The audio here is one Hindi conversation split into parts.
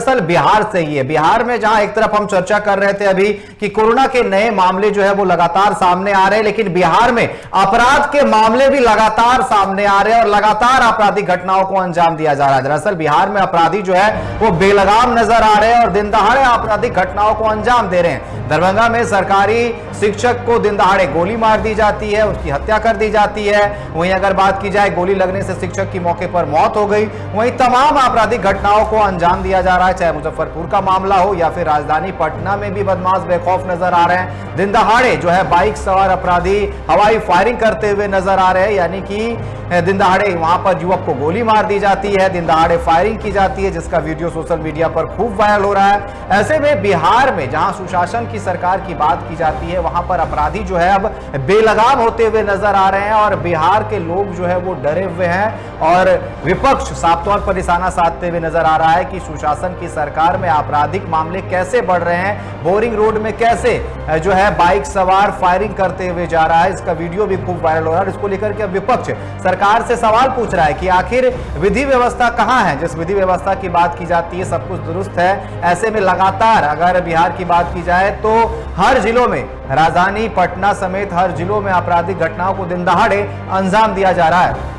दरअसल बिहार से ही है। बिहार में जहां एक तरफ हम चर्चा कर रहे थे अभी कि कोरोना के नए मामले जो है वो लगातार सामने आ रहे हैं, लेकिन बिहार में अपराध के मामले भी लगातार सामने आ रहे हैं और लगातार आपराधिक घटनाओं को अंजाम दिया जा रहा है। दरअसल बिहार में अपराधी जो है वो बेलगाम नजर आ रहे हैं और दिन दहाड़े आपराधिक घटनाओं को अंजाम दे रहे हैं। दरभंगा में सरकारी शिक्षक को दिन दहाड़े गोली मार दी जाती है, उसकी हत्या कर दी जाती है। वहीं अगर बात की जाए गोली लगने से शिक्षक की मौके पर मौत हो गई। वहीं तमाम आपराधिक घटनाओं को अंजाम दिया जा रहा है, चाहे मुजफ्फरपुर का मामला हो या फिर राजधानी पटना में भी बदमाश बेखौफ नजर आ रहे हैं। दिन दहाड़े जो है बाइक सवार अपराधी हवाई फायरिंग करते हुए नजर आ रहे हैं, यानी कि दिन दहाड़े वहां पर युवक को गोली मार दी जाती है, दिन दहाड़े फायरिंग की जाती है, जिसका वीडियो सोशल मीडिया पर खूब वायरल हो रहा है। ऐसे में बिहार में जहां सुशासन की सरकार की बात की जाती है, वहां पर अपराधी जो है अब बेलगाम होते हुए नजर आ रहे हैं और बिहार के लोग जो है वो डरे हुए हैं और विपक्ष साफ तौर पर निशाना साधते हुए नजर आ रहा है कि सुशासन की सरकार में आपराधिक मामले कैसे बढ़ रहे हैं, बोरिंग रोड में कैसे जो है बाइक सवार फायरिंग करते हुए जा रहा है। इसका वीडियो भी खूब वायरल हो रहा है। इसको लेकर के विपक्ष सरकार से सवाल पूछ रहा है कि आखिर विधि व्यवस्था कहां है। जिस विधि व्यवस्था की बात की जाती है सब कुछ दुरुस्त है, ऐसे में लगातार अगर बिहार की बात की जाए तो हर जिलों में, राजधानी पटना समेत हर जिलों में आपराधिक घटनाओं को दिन दहाड़े अंजाम दिया जा रहा है।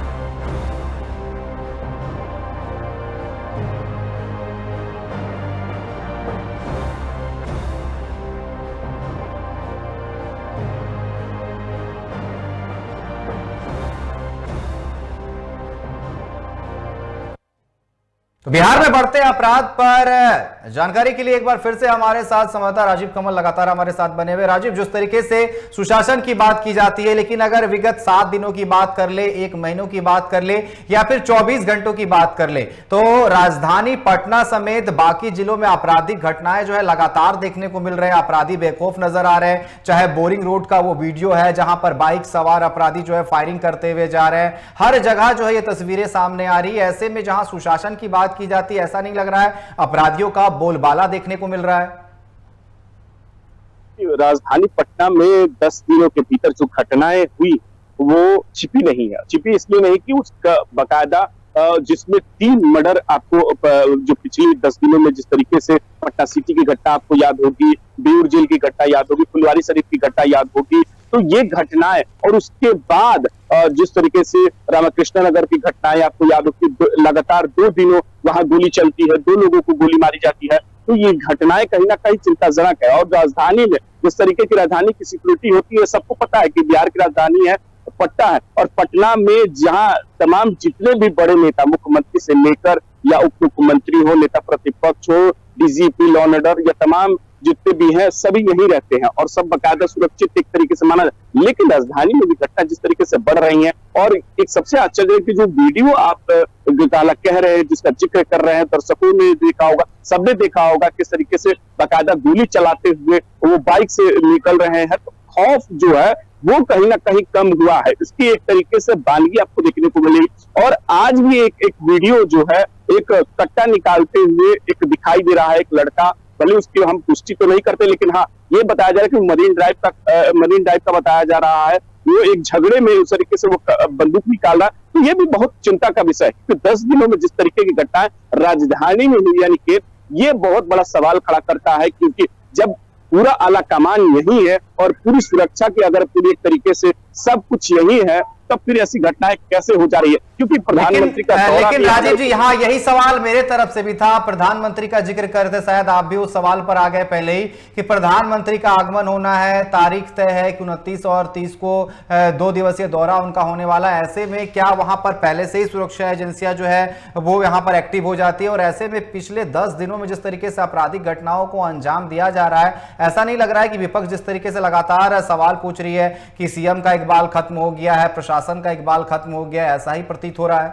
तो बिहार में बढ़ते अपराध पर जानकारी के लिए एक बार फिर से हमारे साथ संवाददाता राजीव कमल लगातार हमारे साथ बने हुए। राजीव, जिस तरीके से सुशासन की बात की जाती है, लेकिन अगर विगत 7 दिनों की बात कर ले, 1 महीनों की बात कर ले या फिर 24 घंटों की बात कर ले, तो राजधानी पटना समेत बाकी जिलों में आपराधिक घटनाएं जो है लगातार देखने को मिल रहे हैं। अपराधी बेखौफ नजर आ रहे हैं। चाहे बोरिंग रोड का वो वीडियो है जहां पर बाइक सवार अपराधी जो है फायरिंग करते हुए जा रहे हैं, हर जगह जो है ये तस्वीरें सामने आ रही है। ऐसे में जहां सुशासन की बात की जाती है, ऐसा नहीं लग रहा है अपराधियों का बोलबाला देखने को मिल रहा है। राजधानी पटना में 10 दिनों के भीतर जो घटनाएं हुई वो छिपी नहीं है। छिपी इसलिए नहीं कि उसका बकायदा जिसमें 3 मर्डर आपको जो पिछले 10 दिनों में जिस तरीके से पटना सिटी की घटना आपको याद होगी, बेऊर जेल की घटना याद होगी, फुलवारी शरीफ की घटना याद होगी, तो ये घटनाएं और उसके बाद जिस तरीके से रामकृष्ण नगर की घटनाएं आपको याद होगी, लगातार 2 दिनों वहां गोली चलती है, 2 लोगों को गोली मारी जाती है, तो ये घटनाएं कहीं ना कहीं चिंताजनक है। और राजधानी में जिस तरीके की राजधानी की सिक्योरिटी होती है, सबको पता है कि बिहार की राजधानी है पटना है, और पटना में जहां तमाम जितने भी बड़े नेता, मुख्यमंत्री से लेकर या उप मुख्यमंत्री हो, नेता प्रतिपक्ष हो, डीजीपी, लॉ एंड ऑर्डर, या तमाम जितने भी हैं सभी यहीं रहते हैं और सब बकायदा सुरक्षित एक तरीके से माना जाए। लेकिन राजधानी में भी घटना जिस तरीके से बढ़ रही है, और एक सबसे आश्चर्य की जो वीडियो आप कह रहे हैं, जिसका जिक्र कर रहे हैं, दर्शकों ने देखा होगा, सबने देखा होगा किस तरीके से बकायदा गोली चलाते हुए वो बाइक से निकल रहे हैं, तो खौफ जो है वो कहीं ना कहीं कम हुआ है। इसकी एक तरीके से बानगी आपको देखने को मिलेगी। और आज भी एक वीडियो जो है एक कट्टा निकालते हुए एक दिखाई दे रहा है, एक लड़का, भले उसकी हम पुष्टि तो नहीं करते, लेकिन हाँ ये बताया जा रहा है कि मरीन ड्राइव का बताया जा रहा है, वो एक झगड़े में उस तरीके से वो बंदूक निकाल रहा। तो ये भी बहुत चिंता का विषय है कि 10 दिनों में जिस तरीके की घटनाएं राजधानी में हुई, यानी कि ये बहुत बड़ा सवाल खड़ा करता है, क्योंकि जब पूरा आला कमान यही है और पूरी सुरक्षा की अगर पूरी एक तरीके से सब कुछ यही है, तब फिर ऐसी घटनाएं कैसे हो जा रही है? क्योंकि प्रधानमंत्री का लेकिन राजीव जी, यहाँ यही सवाल मेरे तरफ से भी था। प्रधानमंत्री का जिक्र करते शायद आप भी उस सवाल पर आ गए पहले ही कि प्रधानमंत्री का आगमन होना है, तारीख तय है कि 29 और 30 को 2 दिवसीय दौरा उनका होने वाला है। ऐसे में क्या वहां पर पहले से ही सुरक्षा एजेंसियां जो है वो यहाँ पर एक्टिव हो जाती है? और ऐसे में पिछले 10 दिनों में जिस तरीके से आपराधिक घटनाओं को अंजाम दिया जा रहा है, ऐसा नहीं लग रहा है कि विपक्ष जिस तरीके से लगातार सवाल पूछ रही है कि सीएम का इकबाल खत्म हो गया है, प्रशासन का इकबाल खत्म हो गया है, ऐसा ही प्रतीत हो रहा है?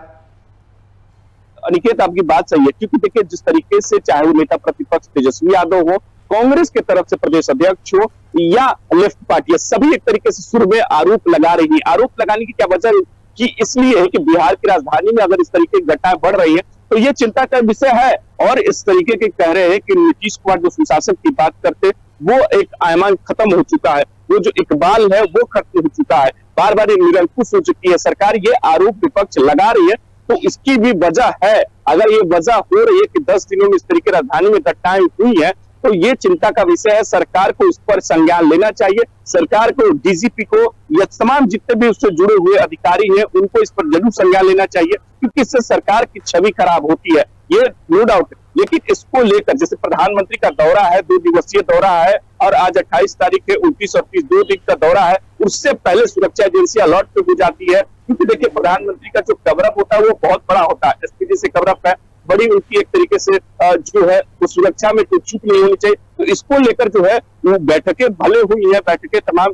अनिकेत, आपकी बात सही है, क्योंकि देखिए जिस तरीके से चाहे वो नेता प्रतिपक्ष तेजस्वी यादव हो, कांग्रेस के तरफ से प्रदेश अध्यक्ष हो या लेफ्ट पार्टी, सभी एक तरीके से सुर में आरोप लगा रही है। आरोप लगाने की क्या वजह कि इसलिए है कि बिहार की राजधानी में अगर इस तरीके की घटनाएं बढ़ रही है तो ये चिंता का विषय है। और इस तरीके के कह रहे हैं कि नीतीश कुमार जो सुशासन की बात करते वो एक आयमान खत्म हो चुका है, वो जो इकबाल है वो खत्म हो चुका है, बार बार ये निरंकुश हो चुकी है सरकार, ये आरोप विपक्ष लगा रही है। तो इसकी भी वजह है। अगर ये वजह हो रही है कि 10 दिनों में इस तरीके राजधानी में घटनाएं हुई है, तो ये चिंता का विषय है। सरकार को इस पर संज्ञान लेना चाहिए। सरकार को, डीजीपी को या तमाम जितने भी उससे जुड़े हुए अधिकारी हैं, उनको इस पर जरूर संज्ञान लेना चाहिए, क्योंकि इससे सरकार की छवि खराब होती है, ये नो डाउट। लेकिन इसको लेकर, जैसे प्रधानमंत्री का दौरा है, 2 दिवसीय दौरा है, और आज 28 तारीख है, 29 और 30 2 दिन का दौरा है, उससे पहले सुरक्षा एजेंसी अलर्ट पे हो जाती है। क्योंकि देखिए, प्रधानमंत्री का जो कवरअप होता है वो बहुत बड़ा होता है, एसपीजी से कवरअप है, बड़ी उनकी एक तरीके से जो है वो सुरक्षा में कोई चूक नहीं होनी चाहिए। तो इसको लेकर जो है वो बैठकें भले हुई है, बैठकें तमाम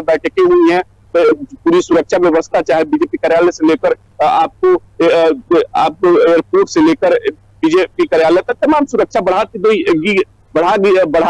बैठकें हुई हैं, पूरी सुरक्षा व्यवस्था, चाहे बीजेपी कार्यालय से लेकर आपको एयरपोर्ट से लेकर बीजेपी कार्यालय तक तमाम सुरक्षा बढ़ा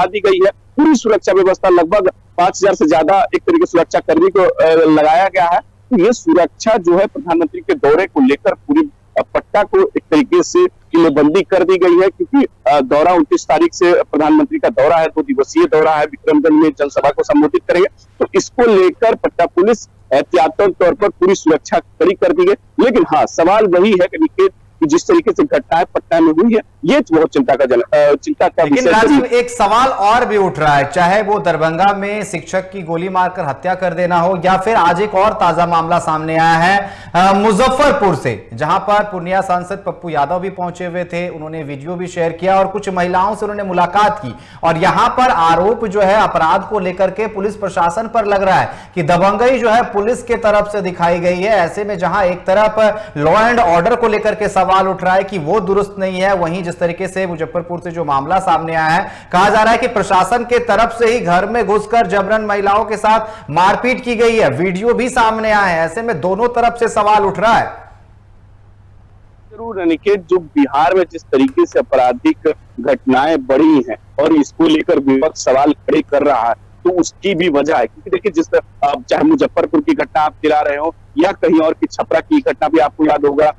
दी गई है। पूरी सुरक्षा व्यवस्था, लगभग 5000 से ज्यादा एक तरीके सुरक्षा कर्मी को लगाया गया है। तो ये सुरक्षा जो है प्रधानमंत्री के दौरे को लेकर पूरी पट्टा को एक तरीके से किलेबंदी कर दी गई है, क्योंकि दौरा 29 तारीख से प्रधानमंत्री का दौरा है, 2 दिवसीय दौरा है, विक्रमगंज में जनसभा को संबोधित करेंगे। तो इसको लेकर पट्टा पुलिस एहतियातन तौर पर पूरी सुरक्षा कड़ी कर दी गई। लेकिन हाँ, सवाल वही है कि जिस तरीके से घटनाएं पटना में हुई है, ये बहुत चिंता का लेकिन राजीव, एक सवाल और भी उठ रहा है, चाहे वो दरभंगा में शिक्षक की गोली मारकर हत्या कर देना हो, या फिर आज एक और ताजा मामला सामने आया है मुजफ्फरपुर से, जहां पर पूर्णिया सांसद पप्पू यादव भी पहुंचे हुए थे। उन्होंने वीडियो भी शेयर किया और कुछ महिलाओं से उन्होंने मुलाकात की, और यहां पर आरोप जो है अपराध को लेकर के पुलिस प्रशासन पर लग रहा है कि दबंगई जो है पुलिस के तरफ से दिखाई गई है। ऐसे में जहां एक तरफ लॉ एंड ऑर्डर को लेकर के सवाल उठ रहा है कि वो दुरुस्त नहीं है, वहीं जिस तरीके से मुजफ्फरपुर से जो मामला सामने आया है, कहा जा रहा है कि प्रशासन के तरफ से ही घर में घुसकर जबरन महिलाओं के साथ मारपीट की गई है, वीडियो भी सामने आए हैं। ऐसे में दोनों तरफ से सवाल उठ रहा है। जरूर अनिकेत, जो बिहार में जिस तरीके से आपराधिक घटनाएं बढ़ी हैं और इसको लेकर विपक्ष सवाल खड़े कर रहा है, तो उसकी भी वजह है। क्योंकि देखिए, जिस चाहे मुजफ्फरपुर की घटना आप दिला रहे हो, या कहीं और की छपरा की घटना भी आपको याद होगा,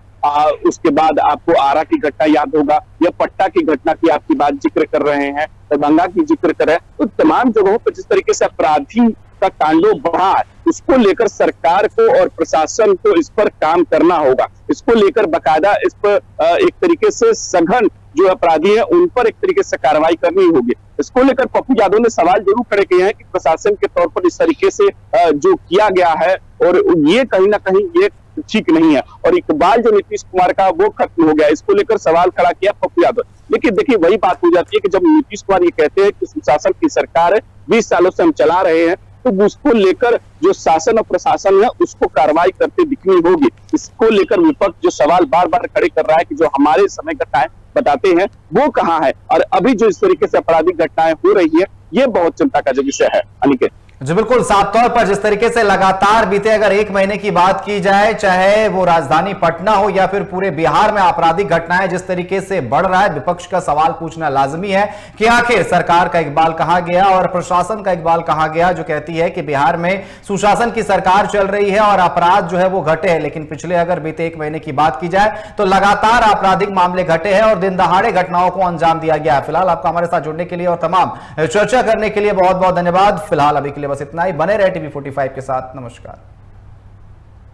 उसके बाद आपको आरा की घटना याद होगा, या पट्टा की घटना की आपकी बात जिक्र कर रहे हैं, दरभंगा की जिक्र कर रहे हैं, तो तमाम जगहों पर जिस तरीके से अपराधी का तांडव बढ़ा है, उसको लेकर सरकार को और प्रशासन को इस पर काम करना होगा। इसको लेकर बाकायदा इस पर एक तरीके से सघन जो अपराधी है उन पर एक तरीके से कार्रवाई करनी होगी। इसको लेकर पप्पू यादव ने सवाल जरूर खड़े किए हैं कि प्रशासन के तौर पर इस तरीके से जो किया गया है, और ये कहीं ना कहीं ये ठीक नहीं है, और इकबाल जो नीतीश कुमार का वो खत्म हो गया। इसको लेकर सवाल खड़ा किया पप्पू यादव। लेकिन देखिए, वही बात हो जाती है कि जब नीतीश कुमार ये कहते हैं कि सुशासन की सरकार है, 20 सालों से हम चला रहे हैं, तो उसको लेकर जो शासन और प्रशासन है उसको कार्रवाई करते दिखनी होगी। इसको लेकर विपक्ष जो सवाल बार बार खड़े कर रहा है कि जो हमारे समय घटनाएं बताते हैं वो कहाँ है, और अभी जो इस तरीके से आपराधिक घटनाएं हो रही है, ये बहुत चिंता का जो विषय है अनिकेत। जी बिल्कुल, साफ तौर पर जिस तरीके से लगातार बीते अगर 1 महीने की बात की जाए, चाहे वो राजधानी पटना हो या फिर पूरे बिहार में आपराधिक घटनाएं जिस तरीके से बढ़ रहा है, विपक्ष का सवाल पूछना लाजमी है कि आखिर सरकार का इकबाल कहां गया और प्रशासन का इकबाल कहां गया, जो कहती है कि बिहार में सुशासन की सरकार चल रही है और अपराध जो है वो घटे हैं। लेकिन पिछले अगर बीते 1 महीने की बात की जाए तो लगातार आपराधिक मामले घटे हैं और दिन दहाड़े घटनाओं को अंजाम दिया गया है। फिलहाल आपका हमारे साथ जुड़ने के लिए और तमाम चर्चा करने के लिए बहुत बहुत धन्यवाद। फिलहाल अभी के लिए बस इतना ही। बने रहे टीवी 45 के साथ। नमस्कार।